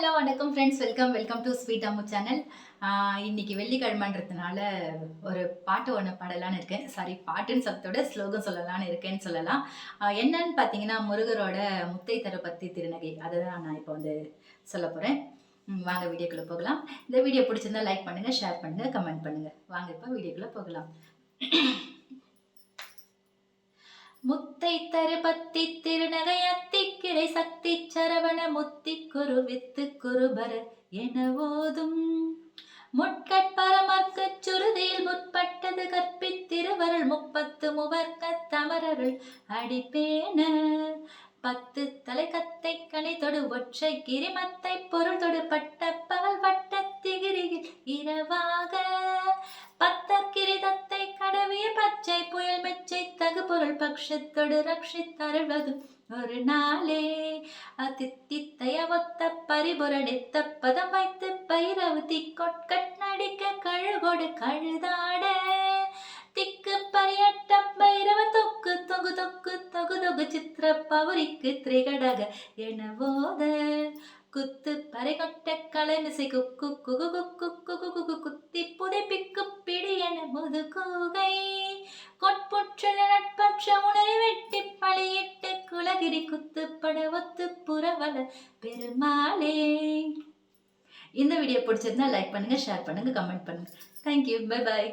Hello வணக்கம் friends. Welcome to sweet Ammu channel. இன்னைக்கு வெள்ளிக்கிழமைன்றதுனால ஒரு பாட்டு ஒன்று பாடலான்னு இருக்கேன். சாரி, பாட்டுன்னு சொல்றத ஸ்லோகம் சொல்லலான்னு இருக்கேன்னு சொல்லலாம். என்னன்னு பார்த்தீங்கன்னா, முருகரோட முத்தை தருப்பத்தி திருநகை அதை தான் நான் இப்போ வந்து சொல்ல போகிறேன். வாங்க வீடியோக்குள்ளே போகலாம். இந்த வீடியோ பிடிச்சிருந்தா லைக் பண்ணுங்கள், ஷேர் பண்ணுங்கள், கமெண்ட் பண்ணுங்கள். வாங்க இப்போ வீடியோக்குள்ளே போகலாம். முத்தை தருபத்தி திருநகை அத்திக்கிரை சக்தி சரவண முத்தி குரு வித்து குருபர என ஓதும் முட்கட்பரமர்க்கச் சுருதியில் முற்பட்டது கற்பித்திருவருள் 30 முவர்க்க தமரருள் அடிப்பேன 10 தலைக்கத்தை கனிதொடு ஒற்றை கிரிமத்தை பொருள் தொடு பட்ட பகல் வட்ட திகிரியில் இரவாக பத்தற்கிரிதத்தை கடவிய பச்சை புயல் மெச்சை தகு பொருள் பக்ஷத்தொடு ரட்சித்தருள்வதும் ஒரு நாளே அதித்தித்தைய ஒத்த பரிபுரடித்த பதம் வைத்து பைரவு திக்கொட்கட் நடிக்க கழுகொடு கழுதாட திக்கு பரியட்டம் பைரவ தொக்கு தொகு தொக்கு தொகு தொகு சித்திர பவுரிக்கு திரிகடக என போத குத்து பறைகொட்ட கலைமிசை குக்கு குகு குக்கு குகு குகு குத்தி புதைப்பிக்கு பிடி என முது கூகை கொட்புற்றல நட்பற்ற உணரை வெட்டி பழியிட்டு குலகிரி குத்துப்பட ஒத்து புறவல பெருமாளே. இந்த வீடியோ பிடிச்சிருந்தா லைக் பண்ணுங்க, ஷேர் பண்ணுங்க, கமெண்ட் பண்ணுங்க. Thank you, bye bye.